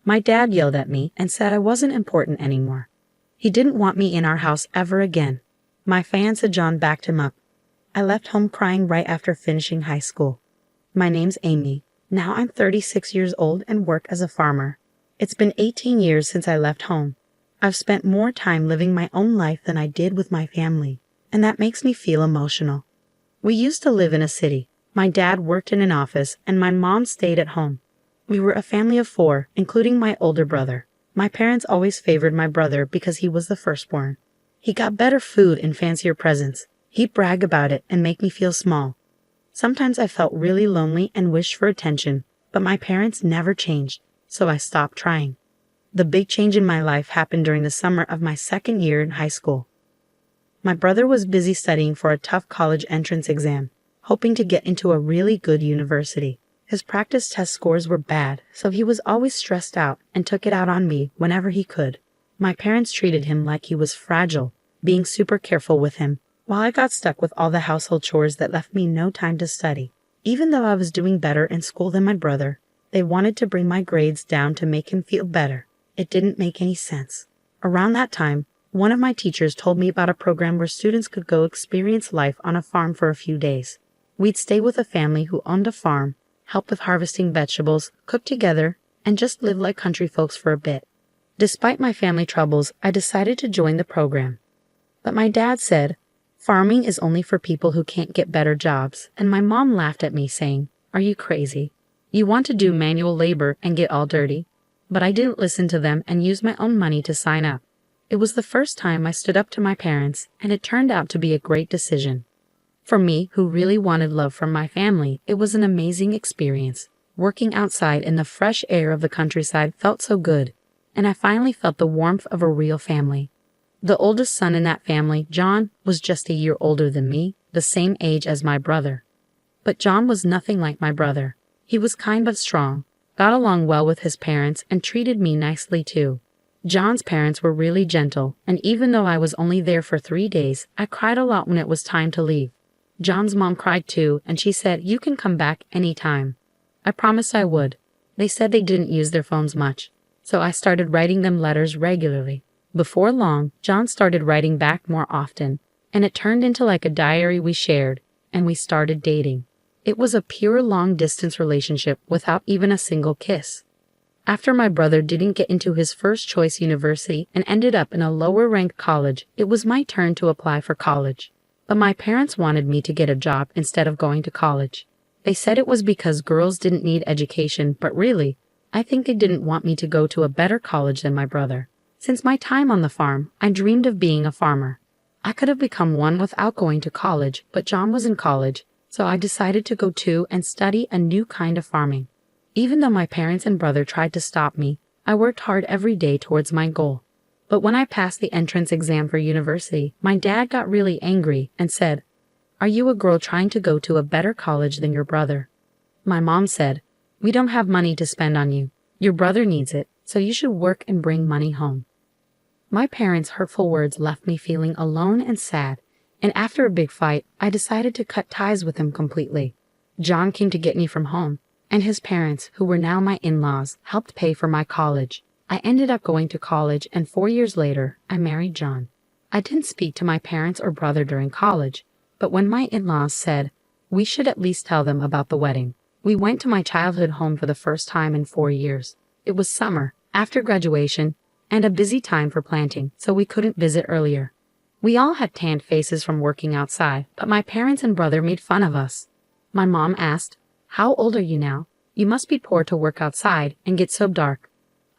My dad yelled at me and said I wasn't important anymore. He didn't want me in our house ever again. My fiancé John backed him up. I left home crying right after finishing high school. My name's Amy. Now I'm 36 years old and work as a farmer. It's been 18 years since I left home. I've spent more time living my own life than I did with my family, and that makes me feel emotional. We used to live in a city. My dad worked in an office and my mom stayed at home. We were a family of 4, including my older brother. My parents always favored my brother because he was the firstborn. He got better food and fancier presents. He'd brag about it and make me feel small. Sometimes I felt really lonely and wished for attention, but my parents never changed, so I stopped trying. The big change in my life happened during the summer of my second year in high school. My brother was busy studying for a tough college entrance exam, hoping to get into a really good university. His practice test scores were bad, so he was always stressed out and took it out on me whenever he could. My parents treated him like he was fragile, being super careful with him, while I got stuck with all the household chores that left me no time to study. Even though I was doing better in school than my brother, they wanted to bring my grades down to make him feel better. It didn't make any sense. Around that time, one of my teachers told me about a program where students could go experience life on a farm for a few days. We'd stay with a family who owned a farm, help with harvesting vegetables, cook together, and just live like country folks for a bit. Despite my family troubles, I decided to join the program. But my dad said, farming is only for people who can't get better jobs, and my mom laughed at me saying, "Are you crazy? You want to do manual labor and get all dirty?" But I didn't listen to them and used my own money to sign up. It was the first time I stood up to my parents, and it turned out to be a great decision. For me, who really wanted love from my family, it was an amazing experience. Working outside in the fresh air of the countryside felt so good, and I finally felt the warmth of a real family. The oldest son in that family, John, was just a year older than me, the same age as my brother. But John was nothing like my brother. He was kind but strong, got along well with his parents, and treated me nicely too. John's parents were really gentle, and even though I was only there for 3 days, I cried a lot when it was time to leave. John's mom cried too, and she said, "You can come back anytime." I promised I would. They said they didn't use their phones much, so I started writing them letters regularly. Before long, John started writing back more often, and it turned into like a diary we shared, and we started dating. It was a pure long-distance relationship without even a single kiss. After my brother didn't get into his first choice university and ended up in a lower-ranked college, it was my turn to apply for college. But my parents wanted me to get a job instead of going to college. They said it was because girls didn't need education, but really, I think they didn't want me to go to a better college than my brother. Since my time on the farm, I dreamed of being a farmer. I could have become one without going to college, but John was in college, so I decided to go too and study a new kind of farming. Even though my parents and brother tried to stop me, I worked hard every day towards my goal. But when I passed the entrance exam for university, my dad got really angry and said, "Are you a girl trying to go to a better college than your brother?" My mom said, "We don't have money to spend on you. Your brother needs it, so you should work and bring money home." My parents' hurtful words left me feeling alone and sad, and after a big fight, I decided to cut ties with him completely. John came to get me from home, and his parents, who were now my in-laws, helped pay for my college. I ended up going to college, and 4 years later, I married John. I didn't speak to my parents or brother during college, but when my in-laws said, we should at least tell them about the wedding, we went to my childhood home for the first time in 4 years. It was summer, after graduation, and a busy time for planting, so we couldn't visit earlier. We all had tanned faces from working outside, but my parents and brother made fun of us. My mom asked, "How old are you now? You must be poor to work outside and get so dark."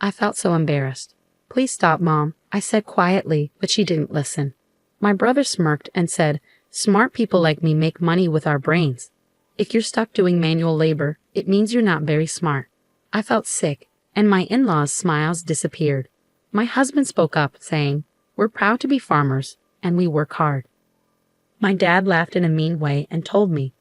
I felt so embarrassed. "Please stop, Mom," I said quietly, but she didn't listen. My brother smirked and said, "Smart people like me make money with our brains. If you're stuck doing manual labor, it means you're not very smart." I felt sick, and my in-laws' smiles disappeared. My husband spoke up, saying, "We're proud to be farmers, and we work hard." My dad laughed in a mean way and told me,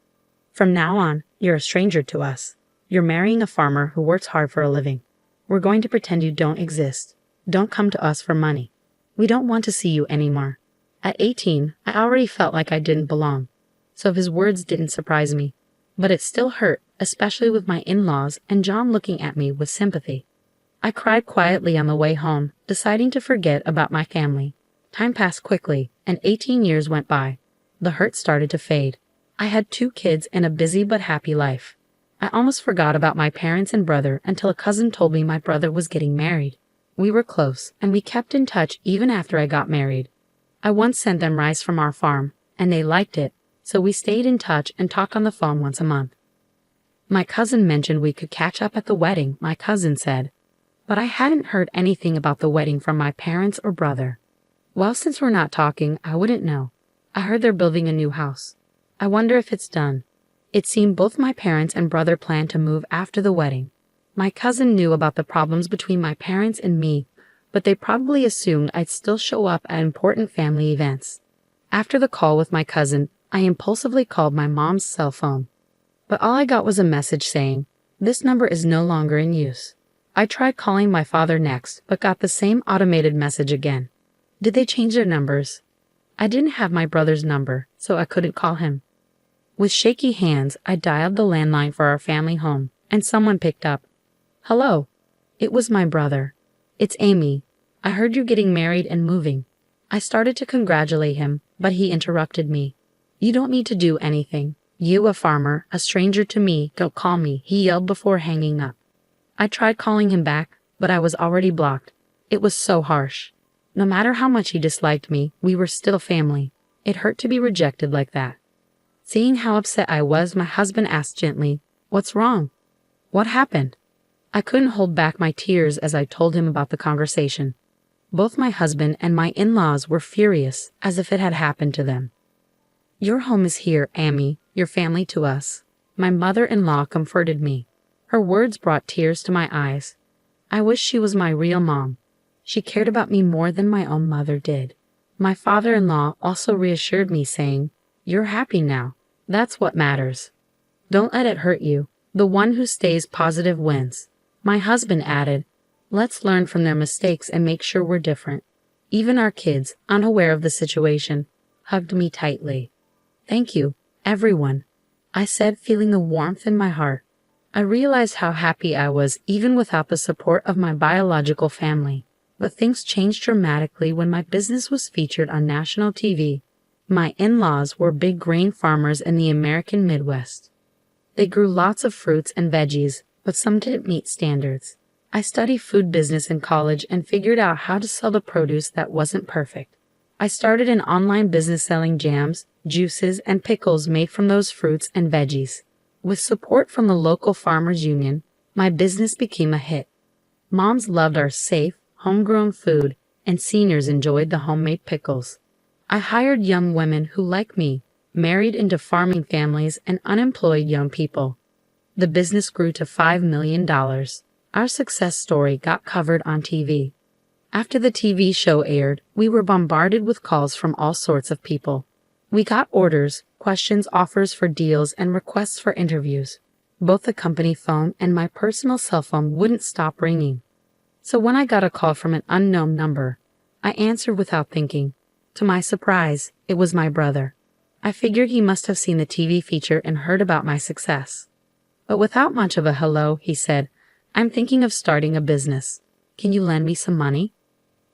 "From now on, you're a stranger to us. You're marrying a farmer who works hard for a living. We're going to pretend you don't exist. Don't come to us for money. We don't want to see you anymore." At 18, I already felt like I didn't belong, so his words didn't surprise me. But it still hurt, especially with my in-laws and John looking at me with sympathy. I cried quietly on the way home, deciding to forget about my family. Time passed quickly, and 18 years went by. The hurt started to fade. I had 2 kids and a busy but happy life. I almost forgot about my parents and brother until a cousin told me my brother was getting married. We were close, and we kept in touch even after I got married. I once sent them rice from our farm, and they liked it, so we stayed in touch and talked on the phone once a month. My cousin mentioned we could catch up at the wedding, my cousin said. But I hadn't heard anything about the wedding from my parents or brother. Well, since we're not talking, I wouldn't know. I heard they're building a new house. I wonder if it's done. It seemed both my parents and brother planned to move after the wedding. My cousin knew about the problems between my parents and me, but they probably assumed I'd still show up at important family events. After the call with my cousin, I impulsively called my mom's cell phone. But all I got was a message saying, "This number is no longer in use." I tried calling my father next, but got the same automated message again. Did they change their numbers? I didn't have my brother's number, so I couldn't call him. With shaky hands, I dialed the landline for our family home, and someone picked up. "Hello." It was my brother. "It's Amy. I heard you're getting married and moving." I started to congratulate him, but he interrupted me. "You don't need to do anything. You, a farmer, a stranger to me, don't call me," he yelled before hanging up. I tried calling him back, but I was already blocked. It was so harsh. No matter how much he disliked me, we were still family. It hurt to be rejected like that. Seeing how upset I was, my husband asked gently, "What's wrong? What happened?" I couldn't hold back my tears as I told him about the conversation. Both my husband and my in-laws were furious, as if it had happened to them. "Your home is here, Amy, your family to us." My mother-in-law comforted me. Her words brought tears to my eyes. I wish she was my real mom. She cared about me more than my own mother did. My father-in-law also reassured me, saying, "You're happy now. That's what matters. Don't let it hurt you. The one who stays positive wins." My husband added, "Let's learn from their mistakes and make sure we're different." Even our kids, unaware of the situation, hugged me tightly. "Thank you, everyone," I said, feeling the warmth in my heart. I realized how happy I was even without the support of my biological family. But things changed dramatically when my business was featured on national TV. My in-laws were big grain farmers in the American Midwest. They grew lots of fruits and veggies, but some didn't meet standards. I studied food business in college and figured out how to sell the produce that wasn't perfect. I started an online business selling jams, juices, and pickles made from those fruits and veggies. With support from the local farmers union, my business became a hit. Moms loved our safe, homegrown food, and seniors enjoyed the homemade pickles. I hired young women who, like me, married into farming families and unemployed young people. The business grew to $5 million. Our success story got covered on TV. After the TV show aired, we were bombarded with calls from all sorts of people. We got orders, questions, offers for deals, and requests for interviews. Both the company phone and my personal cell phone wouldn't stop ringing. So when I got a call from an unknown number, I answered without thinking. To my surprise, it was my brother. I figured he must have seen the TV feature and heard about my success. But without much of a hello, he said, "I'm thinking of starting a business. Can you lend me some money?"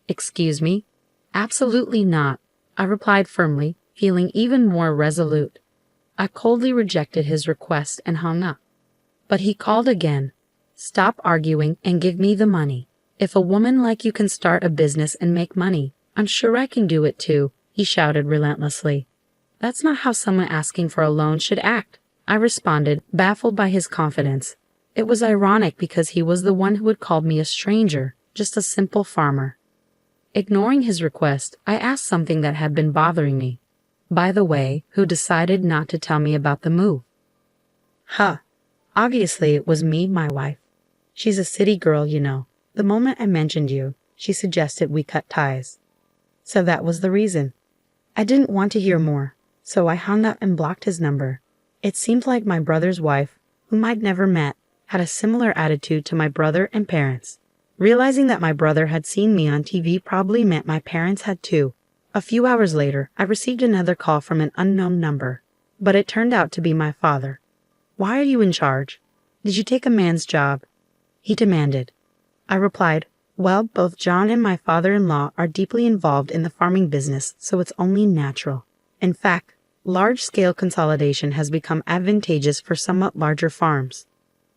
"Excuse me?" "Absolutely not," I replied firmly, feeling even more resolute. I coldly rejected his request and hung up. But he called again. "Stop arguing and give me the money. If a woman like you can start a business and make money, I'm sure I can do it too," he shouted relentlessly. "That's not how someone asking for a loan should act," I responded, baffled by his confidence. It was ironic because he was the one who had called me a stranger, just a simple farmer. Ignoring his request, I asked something that had been bothering me. "By the way, who decided not to tell me about the move?" Obviously it was me, my wife. She's a city girl, you know. The moment I mentioned you, she suggested we cut ties. So that was the reason. I didn't want to hear more, so I hung up and blocked his number. It seemed like my brother's wife, whom I'd never met, had a similar attitude to my brother and parents. Realizing that my brother had seen me on TV probably meant my parents had too. A few hours later, I received another call from an unknown number, but it turned out to be my father. "Why are you in charge? Did you take a man's job?" he demanded. I replied, well, both John and my father-in-law are deeply involved in the farming business, so it's only natural. In fact, large-scale consolidation has become advantageous for somewhat larger farms.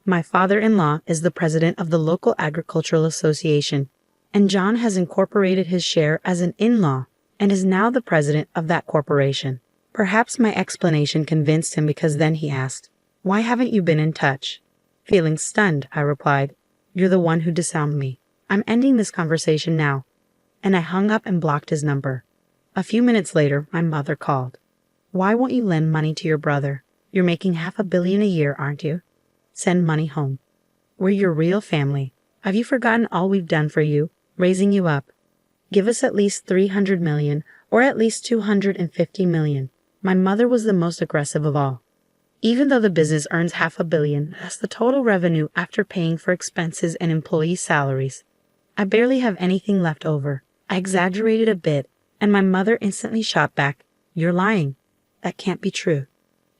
My father-in-law is the president of the local agricultural association, and John has incorporated his share as an in-law and is now the president of that corporation. Perhaps my explanation convinced him because then he asked, why haven't you been in touch? Feeling stunned, I replied, you're the one who disowned me. I'm ending this conversation now. And I hung up and blocked his number. A few minutes later, my mother called. Why won't you lend money to your brother? You're making $500 million a year, aren't you? Send money home. We're your real family. Have you forgotten all we've done for you, raising you up? Give us at least $300 million, or at least $250 million. My mother was the most aggressive of all. Even though the business earns $500 million, that's the total revenue after paying for expenses and employee salaries. I barely have anything left over. I exaggerated a bit, and my mother instantly shot back, you're lying. That can't be true.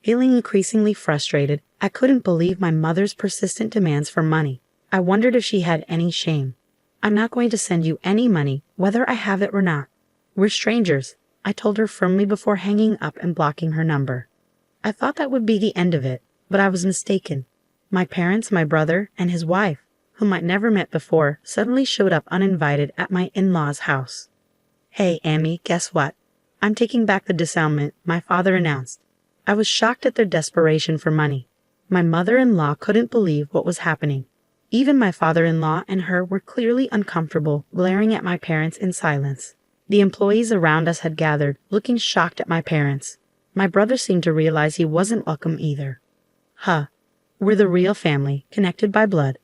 Feeling increasingly frustrated, I couldn't believe my mother's persistent demands for money. I wondered if she had any shame. I'm not going to send you any money, whether I have it or not. We're strangers, I told her firmly before hanging up and blocking her number. I thought that would be the end of it, but I was mistaken. My parents, my brother, and his wife, whom I'd never met before, suddenly showed up uninvited at my in-laws' house. Hey, Amy, guess what? I'm taking back the disownment, my father announced. I was shocked at their desperation for money. My mother-in-law couldn't believe what was happening. Even my father-in-law and her were clearly uncomfortable, glaring at my parents in silence. The employees around us had gathered, looking shocked at my parents. My brother seemed to realize he wasn't welcome either. We're the real family, connected by blood.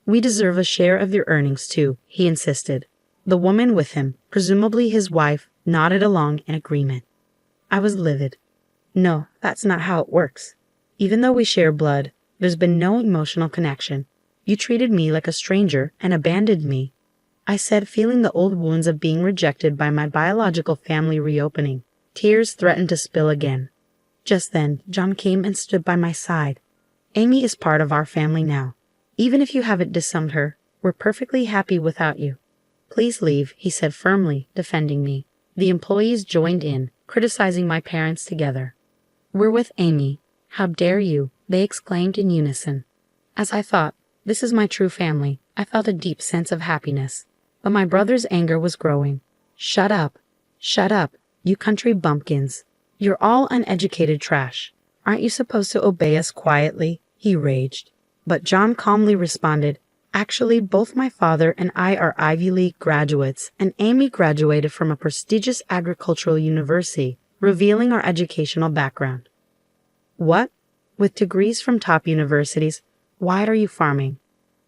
We deserve a share of your earnings too, he insisted. The woman with him, presumably his wife, nodded along in agreement. I was livid. No, that's not how it works. Even though we share blood, there's been no emotional connection. You treated me like a stranger and abandoned me, I said, feeling the old wounds of being rejected by my biological family reopening. Tears threatened to spill again. Just then, John came and stood by my side. Amy is part of our family now. Even if you haven't disowned her, we're perfectly happy without you. Please leave, he said firmly, defending me. The employees joined in, criticizing my parents together. We're with Amy. How dare you, they exclaimed in unison. As I thought, this is my true family, I felt a deep sense of happiness. But my brother's anger was growing. Shut up, you country bumpkins. You're all uneducated trash. Aren't you supposed to obey us quietly? He raged. But John calmly responded, actually, both my father and I are Ivy League graduates, and Amy graduated from a prestigious agricultural university, revealing our educational background. What? With degrees from top universities, why are you farming?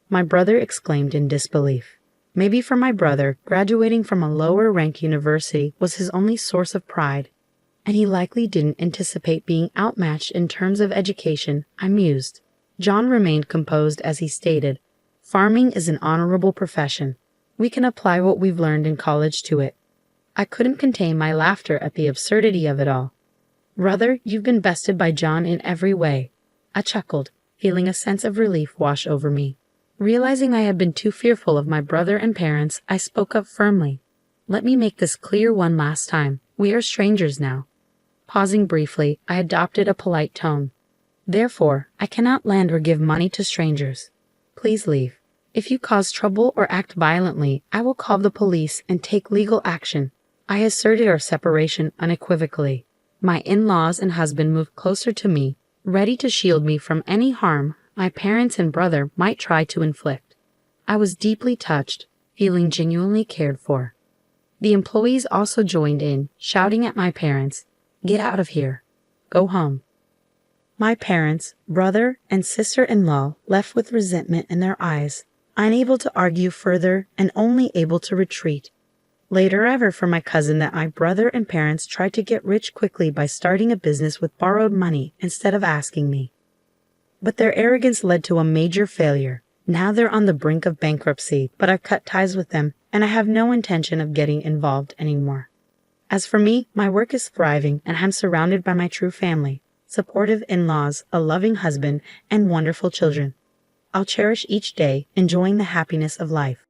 My brother exclaimed in disbelief. Maybe for my brother, graduating from a lower-ranked university was his only source of pride, and he likely didn't anticipate being outmatched in terms of education, I mused. John remained composed as he stated, farming is an honorable profession. We can apply what we've learned in college to it. I couldn't contain my laughter at the absurdity of it all. Brother, you've been bested by John in every way. I chuckled, feeling a sense of relief wash over me. Realizing I had been too fearful of my brother and parents, I spoke up firmly. Let me make this clear one last time. We are strangers now. Pausing briefly, I adopted a polite tone. Therefore, I cannot lend or give money to strangers. Please leave. If you cause trouble or act violently, I will call the police and take legal action. I asserted our separation unequivocally. My in-laws and husband moved closer to me, ready to shield me from any harm my parents and brother might try to inflict. I was deeply touched, feeling genuinely cared for. The employees also joined in, shouting at my parents, "Get out of here. Go home." My parents, brother, and sister-in-law left with resentment in their eyes, unable to argue further and only able to retreat. Later I heard from my cousin that my brother and parents tried to get rich quickly by starting a business with borrowed money instead of asking me. But their arrogance led to a major failure. Now they're on the brink of bankruptcy, but I've cut ties with them, and I have no intention of getting involved anymore. As for me, my work is thriving, and I'm surrounded by my true family, supportive in-laws, a loving husband, and wonderful children. I'll cherish each day, enjoying the happiness of life.